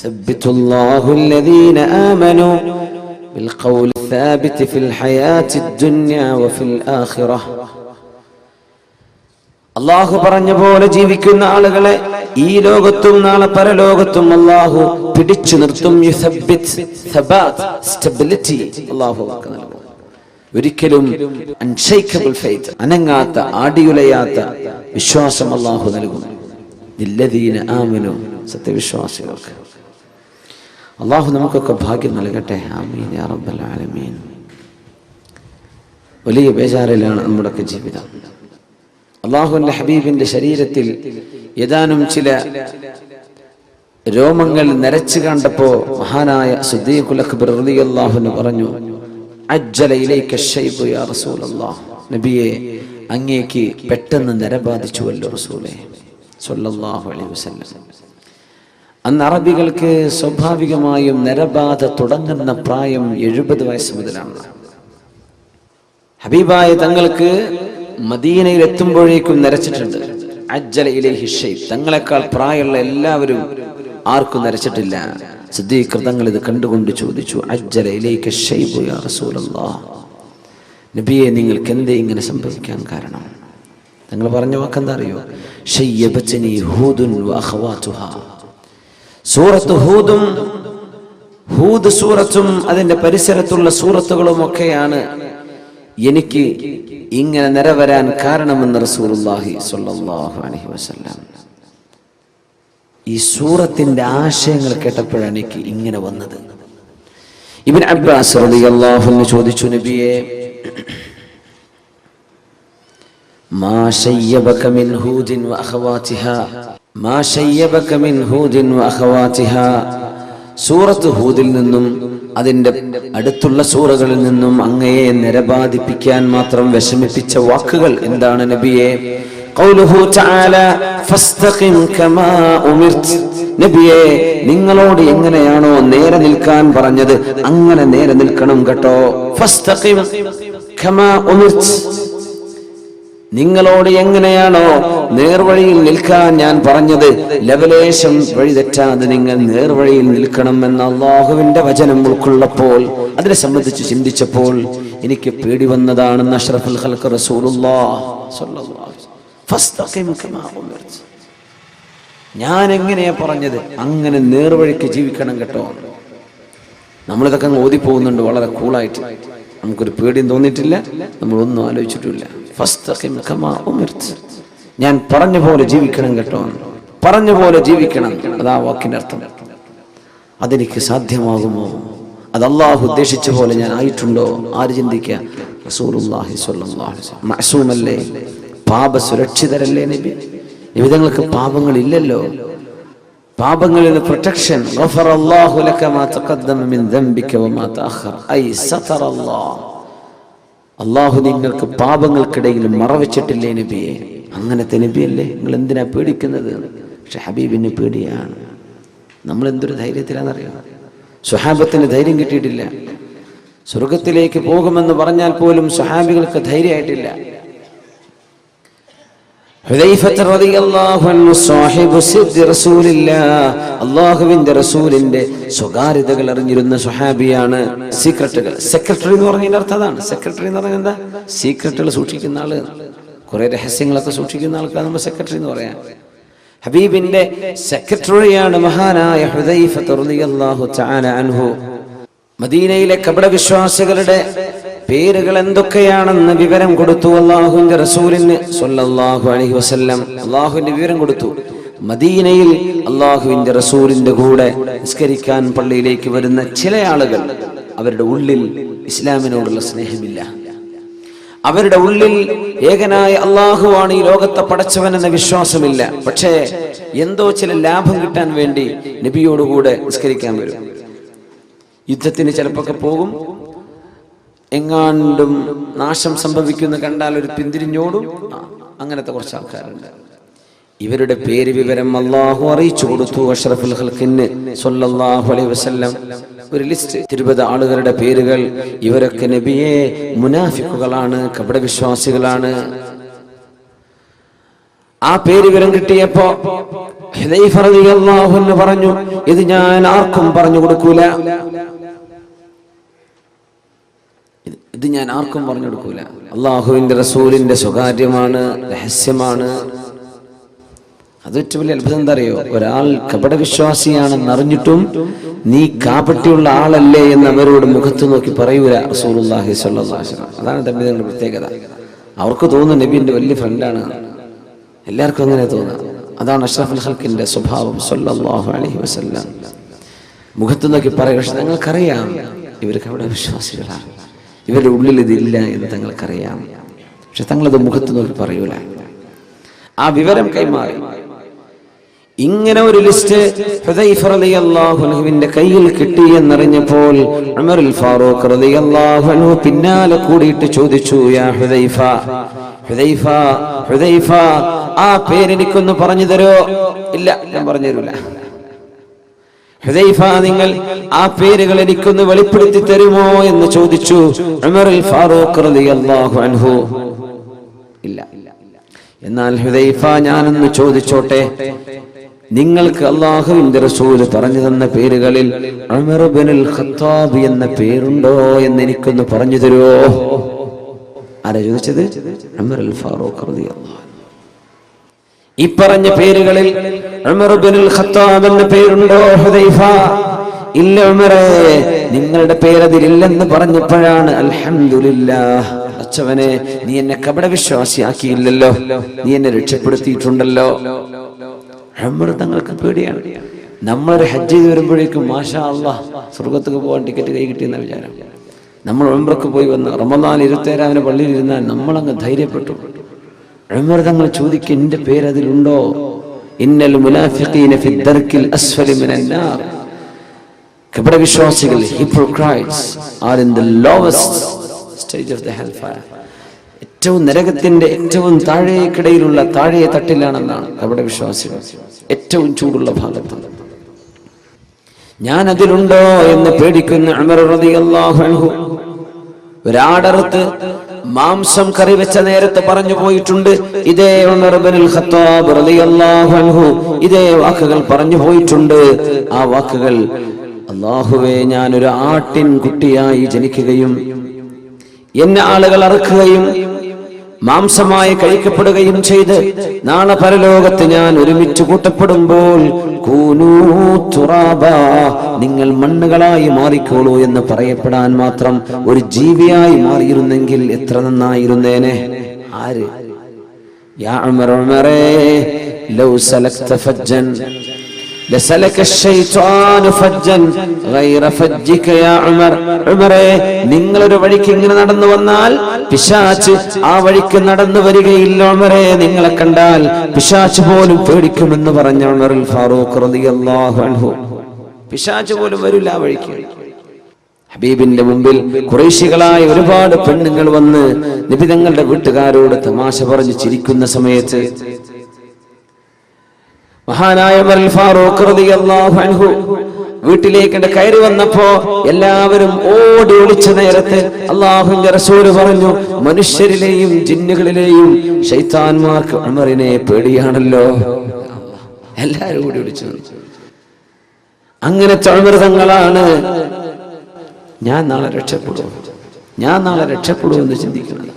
സബ്ബിതുല്ലാഹു അല്ലദീന ആമനൂ ബിൽഖൗലി സാബിതി ഫിൽ ഹയാത്തിദ് ദുനിയ വഫിൽ ആഖിറഹ. അല്ലാഹു പറഞ്ഞ പോലെ ജീവിക്കുന്ന ആളുകളെ ഈ ലോകത്തും നാളെ പരലോകത്തും അല്ലാഹു പിടിച്ചു നിർത്തും. യുസബ്ബിത് സബാത്ത്, സ്റ്റെബിലിറ്റി അല്ലാഹു നൽകും. ഒരിക്കലും അൺഷേക്കബിൾ ഫെയ്ത്ത്, അനങ്ങാത്ത ആടിയുലയാത്ത വിശ്വാസം അല്ലാഹു നൽകും. ലില്ലദീന ആമനൂ, സത്യവിശ്വാസികൾക്ക്. അല്ലാഹു നമുക്കൊക്കെ ഭാഗ്യം നൽകട്ടെ. ആമീൻ യാ റബ്ബൽ ആലമീൻ. വലിയ ബേജാറിലാണ് നമ്മുടെയൊക്കെ ജീവിതം. അല്ലാഹുവിന്റെ ഹബീബിന്റെ ശരീരത്തിൽ ഏതാനും ചില രോമങ്ങൾ നരച്ചു കണ്ടപ്പോ മഹാനായ സിദ്ദീഖുൽ അക്ബർ റളിയല്ലാഹു അൻഹു പറഞ്ഞു, അജ്ജല ഇലൈക ശൈബു യാ റസൂലല്ലാഹ്. നബിയെ, അങ്ങേക്ക് പെട്ടെന്ന് നര ബാധിച്ചുവല്ലോ റസൂലേ സ്വല്ലല്ലാഹു അലൈഹി വസല്ലം. അന്ന് അറബികൾക്ക് സ്വാഭാവികമായും നരബാധ തുടങ്ങുന്ന പ്രായം 70 വയസ്സ് മുതലാണ്. ഹബീബായ തങ്ങൾക്ക് മദീനയിൽ എത്തുമ്പോഴേക്കും നരച്ചിട്ടുണ്ട്. അജ്ജല ഇലൈഹി ശൈബ്, തങ്ങളെക്കാൾ പ്രായമുള്ള എല്ലാവരും ആർക്കും നരച്ചിട്ടില്ല. സിദ്ദീഖ് തങ്ങൾ ഇത് കണ്ടുകൊണ്ട് ചോദിച്ചു, അജ്ജല ഇലൈക ശൈബു യാ റസൂലല്ലാഹ്. നബിയെ, നിങ്ങൾക്ക് എന്തേ ഇങ്ങനെ സംഭവിക്കാൻ കാരണം? തങ്ങൾ പറഞ്ഞ വാക്കെന്താ അറിയോ? ശയ്യബത്നി ഹൂദുൻ വ അഖവാതുഹാ. സൂറത്ത് ഹൂദും ഹൂദ് സൂറത്തും അതിന്റെ പരിസരത്തുള്ള സൂറത്തുകളും ഒക്കെയാണ് എനിക്ക് ഇങ്ങനെ നിരവരാൻ കാരണമെന്ന് റസൂലുള്ളാഹി സ്വല്ലല്ലാഹു അലൈഹി വസല്ലം. ഈ സൂറത്തിന്റെ ആശയങ്ങൾ കേട്ടപ്പോഴാണ് എനിക്ക് ഇങ്ങനെ വന്നത്. ഇബ്നു അബ്ബാസ് റളിയല്ലാഹു അൻഹു ചോദിച്ചു, നബിയെ, മാ ശയ്യബക മിൻ ഹൂദിൻ വ അഖവാതിഹാ, മാ ശയ്യബക മിൻ ഹൂദിൻ വ അഖവാതിഹാ. സൂറത്ത് ഹൂദിൽ നിന്നും അതിന്റെ അടുത്തുള്ള സൂറകളിൽ നിന്നും അങ്ങയെ നിരബാധിപ്പിക്കാൻ മാത്രം വിഷമിപ്പിച്ച വാക്കുകൾ എന്താണ് നബിയെ? ഖൗലുഹു തആല ഫസ്തഖിം കമാ ഉമിർത്. നബിയെ, നിങ്ങളോട് എങ്ങനെയാണോ നേരെ നിൽക്കാൻ പറഞ്ഞത് അങ്ങനെ നേരെ നിൽക്കണം കേട്ടോ. ഫസ്തഖിം കമാ ഉമിർത്. നിങ്ങളോട് എങ്ങനെയാണോ നേർവഴിയിൽ നിൽക്കാൻ ഞാൻ പറഞ്ഞത്, ലവലേശം വഴി തെറ്റാതെ നിങ്ങൾ നേർവഴിയിൽ നിൽക്കണം എന്ന അല്ലാഹുവിന്റെ വചനം ഉൾക്കൊള്ളപ്പോൾ, അതിനെ സംബന്ധിച്ച് ചിന്തിച്ചപ്പോൾ എനിക്ക് പേടി വന്നതാണെന്ന് അഷ്റഫുൽ ഖൽഖ് റസൂലുള്ളാഹി സ്വല്ലല്ലാഹു അലൈഹി വസല്ലം. ഫസ്തഖിം കമാ ഉമിർത്. ഞാൻ എങ്ങനെയാ പറഞ്ഞത് അങ്ങനെ നേർവഴിക്ക് ജീവിക്കണം കേട്ടോ. നമ്മളിതൊക്കെ അങ്ങ് ഓതിപ്പോകുന്നുണ്ട് വളരെ കൂളായിട്ട്, നമുക്കൊരു പേടിയും തോന്നിയിട്ടില്ല, നമ്മളൊന്നും ആലോചിച്ചിട്ടില്ല. ഫസ്തഖിം കമാ ഉമിർത്. ഞാൻ പറഞ്ഞ പോലെ ജീവിക്കണം കേട്ടോ, പറഞ്ഞ പോലെ ജീവിക്കണം. അതാ വാക്കിന്റെ അർത്ഥം. അതെനിക്ക് സാധ്യമാകുമോ? അത് അല്ലാഹു ഉദ്ദേശിച്ച പോലെ ഞാൻ ആയിട്ടുണ്ടോ? ആര് ചിന്തിക്കുക? റസൂലുള്ളാഹി സ്വല്ലല്ലാഹു അലൈഹി വസല്ലം മഅസൂമല്ലേ, പാപ സുരക്ഷിതരല്ലേ നബി. നിബിതങ്ങൾക്ക് പാപങ്ങളില്ലല്ലോ. പാപങ്ങളിൽ നിന്ന് പ്രൊട്ടക്ഷൻ. ഗഫറല്ലാഹു ലക മാ തഖദ്ദമ മിൻ ദംബിക വമാ തഅഖർ. ഐ സതറല്ലാഹ്. അല്ലാഹു നിങ്ങൾക്ക് പാപങ്ങൾക്കിടയിൽ മറവച്ചിട്ടില്ലേ നബിയെ? അങ്ങനത്തെ നബിയല്ലേ, നിങ്ങൾ എന്തിനാ പേടിക്കുന്നത്? പക്ഷെ ഹബീബിന് പേടിയാണ്. നമ്മൾ എന്തൊരു ധൈര്യത്തിലാണെന്നറിയാം. സ്വഹാബത്തിന് ധൈര്യം കിട്ടിയിട്ടില്ല. സ്വർഗത്തിലേക്ക് പോകുമെന്ന് പറഞ്ഞാൽ പോലും സ്വഹാബികൾക്ക് ധൈര്യമായിട്ടില്ല. ഹുദൈഫത്ത് റളിയല്ലാഹു അൻഹു സാഹിബു സിദ്ദി റസൂലില്ലാഹ്, അല്ലാഹുവിന്റെ റസൂലിന്റെ സ്വകാര്യതകൾ അറിഞ്ഞിരുന്ന സ്വഹാബിയാണ്. സീക്രട്ടുകൾ, സെക്രട്ടറി എന്ന് പറഞ്ഞതിന്റെ അർത്ഥം അതാണ്. സെക്രട്ടറി എന്ന് പറഞ്ഞാൽ എന്താ? സീക്രട്ടുകൾ സൂക്ഷിക്കുന്ന ആള്, കുറെ രഹസ്യങ്ങളൊക്കെ സൂക്ഷിക്കുന്ന ആൾക്കാണ് നമ്മൾ സെക്രട്ടറി എന്ന് പറയാം. ഹബീബിന്റെ സെക്രട്ടറിയാണ് മഹാനായ ഹുദൈഫത്ത് റളിയല്ലാഹു തആല അൻഹു. മദീനയിലെ കപടവിശ്വാസികളുടെ പേരുകൾ എന്തൊക്കെയാണെന്ന് വിവരം കൊടുത്തു അല്ലാഹുവിന്റെ റസൂലിന് സ്വല്ലല്ലാഹു അലൈഹി വസല്ലം. അല്ലാഹുവിന്റെ വിവരം കൊടുത്തു. മദീനയിൽ അല്ലാഹുവിന്റെ റസൂലിന്റെ കൂടെ നിസ്കരിക്കാൻ പള്ളിയിലേക്ക് വരുന്ന ചില ആളുകൾ, അവരുടെ ഉള്ളിൽ ഇസ്ലാമിനോടുള്ള സ്നേഹമില്ല. അവരുടെ ഉള്ളിൽ ഏകനായ അല്ലാഹുവാണ് ഈ ലോകത്തെ പടച്ചവൻ എന്ന വിശ്വാസമില്ല. പക്ഷേ എന്തോ ചില ലാഭം കിട്ടാൻ വേണ്ടി നബിയോടുകൂടെ നിസ്കരിക്കാൻ വരും. യുദ്ധത്തിന് ചിലപ്പോൾ പോകും. എങ്ങാണ്ടും നാശം സംഭവിക്കുന്ന കണ്ടാൽ ഒരു പിന്തിരിഞ്ഞോടും. അങ്ങനത്തെ കുറച്ച് ആൾക്കാരുണ്ട്. ഇവരുടെ പേര് വിവരം അല്ലാഹു അറിയിച്ചു കൊടുത്തു അഷ്റഫുൽ ഖൽഖിന് സ്വല്ലല്ലാഹു അലൈഹി വസല്ലം. ഒരു ലിസ്റ്റ്, 20 ആളുകളുടെ പേരുകൾ. ഇവരൊക്കെ നബിയെ മുനാഫിക്കുകളാണ്, കപടവിശ്വാസികളാണ്. ആ പേര് വിവരം കിട്ടിയപ്പോ ഹുദൈഫ റളിയല്ലാഹു അൻഹു പറഞ്ഞു, ഇത് ഞാൻ ആർക്കും പറഞ്ഞു കൊടുക്കൂല, ഇത് ഞാൻ ആർക്കും പറഞ്ഞു കൊടുക്കൂല. അള്ളാഹുവിന്റെ റസൂലിന്റെ സ്വകാര്യമാണ്, രഹസ്യമാണ്. അത് ഏറ്റവും വലിയ അത്ഭുതം എന്താ അറിയോ? ഒരാൾ കപടവിശ്വാസിയാണെന്ന് അറിഞ്ഞിട്ടും നീ കാപട്യമുള്ള ആളല്ലേ എന്ന് അവരോട് മുഖത്ത് നോക്കി പറയൂല റസൂലുള്ളാഹി സ്വല്ലല്ലാഹു അലൈഹി വസല്ലം. അതാണ് തമ്മിലുള്ള പ്രത്യേകത. അവർക്ക് തോന്നുന്നു നബിന്റെ വലിയ ഫ്രണ്ടാണ്. എല്ലാവർക്കും അങ്ങനെ തോന്നുക. അതാണ് അഷ്റഫുൽ ഖൽഖിന്റെ സ്വഭാവം സ്വല്ലല്ലാഹു അലൈഹി വസല്ലം. മുഖത്ത് നോക്കി പറയുക, പക്ഷെ ഞങ്ങൾക്കറിയാം ഇവർ കപടവിശ്വാസികളാണ്, ഇവരുടെ ഉള്ളിൽ ഇതില്ല എന്ന് തങ്ങൾക്കറിയാം. പക്ഷെ തങ്ങളത് മുഖത്ത് നോക്കി പറയൂല. ആ വിവരം കൈമാറി. ഇങ്ങനെ ഒരു ലിസ്റ്റ് ഹുദൈഫ റളിയല്ലാഹു അൻഹുവിന്റെ കയ്യിൽ കിട്ടി എന്നറിഞ്ഞപ്പോൾ ഉമറുൽ ഫാറൂഖ് റളിയല്ലാഹു അൻഹു പിന്നാലെ കൂടിയിട്ട് ചോദിച്ചു, യാ ഹുദൈഫ, ഹുദൈഫ, ഹുദൈഫ, ആ പേരെനിക്കൊന്ന് പറഞ്ഞു തരോ? ഇല്ല, ഞാൻ പറഞ്ഞു തരൂല. ഹുദൈഫ, നിങ്ങൾ ആ പേരുകൾ എനിക്കൊന്ന് വെളിപ്പെടുത്തി തരുമോ എന്ന് ചോദിച്ചു ഉമറുൽ ഫാറൂഖ് റളിയല്ലാഹു അൻഹു. ഇല്ല. എന്നാൽ ഹുദൈഫ, ഞാനൊന്ന് ചോദിച്ചോട്ടെ, നിങ്ങൾക്ക് അല്ലാഹുവിന്റെ റസൂൽ പറഞ്ഞു തന്ന പേരുകളിൽ ഉമർ ഇബ്നുൽ ഖത്താബ് എന്ന പേരുണ്ടോ എന്ന് എനിക്കൊന്ന് പറഞ്ഞു തരുമോ? ആരാ ചോദിച്ചത്? ഉമറുൽ ഫാറൂഖ് റളിയല്ലാഹു അൻഹു. ഈ പറഞ്ഞ പേരുകളിൽ ഉമർ ഇബ്നുൽ ഖത്താബ് എന്ന പേരുണ്ടോ ഹുദൈഫ? ഇല്ല ഉമറേ, നിങ്ങളുടെ പേരതിലില്ലെന്ന് പറഞ്ഞപ്പോഴാണ് അൽഹംദുലില്ലാഹ്, അച്ചവനെ, നീ എന്നെ കപടവിശ്വാസിയാക്കിയില്ലല്ലോ, നീ എന്നെ രക്ഷപ്പെടുത്തിയിട്ടുണ്ടല്ലോ. ഉമർ തങ്ങൾക്ക് പേടിയാണ്. നമ്മളൊരു ഹജ്ജ് ചെയ്ത് വരുമ്പോഴേക്കും മാഷാ അല്ലാഹ് സ്വർഗത്തേക്ക് പോകാൻ ടിക്കറ്റ് കൈ കിട്ടിയെന്ന വിചാരം. നമ്മൾ ഉംറക്ക് പോയി വന്ന് റമദാൻ 27 പള്ളിയിൽ ഇരുന്നാൽ നമ്മളങ്ങ് ധൈര്യപ്പെട്ടു. ഉമർ തങ്ങൾ ചോദിക്കും, എന്റെ പേര് അതിലുണ്ടോ? ഇന്നൽ മുനാഫിഖീന ഫി ദർക്കിൽ അസ്ഫലി മിനൻ നാർ. കപടവിശ്വാസികൾ, hypocrites, are in the lowest stage of the hellfire. ഏറ്റവും നരകത്തിന്റെ ഏറ്റവും താഴേക്കിടയിലുള്ള താഴെ തട്ടിലാണെന്നാണ് കപടവിശ്വാസികൾ. ഏറ്റവും ചൂടുള്ള ഭാഗത്ത്. ഞാൻ അതിലുണ്ടോ എന്ന് പേടിക്കുന്ന ഉമർ റളിയല്ലാഹു അൻഹു ഒരാടറുത്ത് മാംസം കറി വെച്ച നേരത്തെ പറഞ്ഞു പോയിട്ടുണ്ട്. ഇതേ ഉമർ ഇബ്നുൽ ഖത്താബ് റളിയല്ലാഹു അൻഹു ഇതേ വാക്കുകൾ പറഞ്ഞു പോയിട്ടുണ്ട്. ആ വാക്കുകൾ, അല്ലാഹുവേ, ഞാനൊരു ആട്ടിൻ കുട്ടിയായി ജനിക്കുകയും എന്നെ ആളുകൾ അറുക്കുകയും മാംസമായി കഴിക്കപ്പെടുകയും ചെയ്ത് നാളെ പരലോകത്ത് ഞാൻ ഒരുമിച്ച് കൂട്ടപ്പെടുമ്പോൾ കൂനൂ തുറാബ, നിങ്ങൾ മണ്ണുകളായി മാറിക്കോളൂ എന്ന് പറയപ്പെടാൻ മാത്രം ഒരു ജീവിയായി മാറിയിരുന്നെങ്കിൽ എത്ര നന്നായിരുന്നേനെ. ആര്? യാ ഉമർ, ഉമറേ, ലൗ സലക്ത ഫജ്ജൻ ലസലക ശൈത്വാനു ഫജ്ജൻ ഗൈറ ഫജ്ജിക യാ ഉമർ. ഉമറേ, നിങ്ങളൊരു വഴിക്ക് ഇങ്ങനെ നടന്നു വന്നാൽ പിശാച് ആ വഴിക്ക് നടന്നു വരികയില്ല ഉമറേ. നിങ്ങളെ കണ്ടാൽ പിശാച് പോലും പേടിക്കുമെന്ന് പറഞ്ഞ ഉമറുൽ ഫാറൂഖ് റളിയല്ലാഹു അൻഹു. പിശാച് പോലും വരില്ല ആ വഴിക്ക്. ഹബീബിന്റെ മുമ്പിൽ ഖുറൈശികളായ ഒരുപാട് പെണ്ണുങ്ങൾ വന്ന് നബി തങ്ങളുടെ വീട്ടുകാരോട് തമാശ പറഞ്ഞ് ചിരിക്കുന്ന സമയത്ത് മഹാനായ ഉമറുൽ ഫാറൂഖ് റളിയല്ലാഹു അൻഹു വീട്ടിലേക്ക് കയറി വന്നപ്പോ എല്ലാവരും ഓടി ഒളിച്ച നേരത്തെ അല്ലാഹുവിന്റെ റസൂൽ പറഞ്ഞു, മനുഷ്യരിലെയും ജിന്നുകളിലെയും ശൈത്താന്മാർക്ക് ഉമറിനെ പേടിയാണല്ലോ. എല്ലാവരും ഓടി ഒളിച്ചു. അങ്ങനത്തെ ഉമർ തങ്ങളാണ് ഞാൻ നാളെ രക്ഷപ്പെടും എന്ന് ചിന്തിക്കുന്നത്.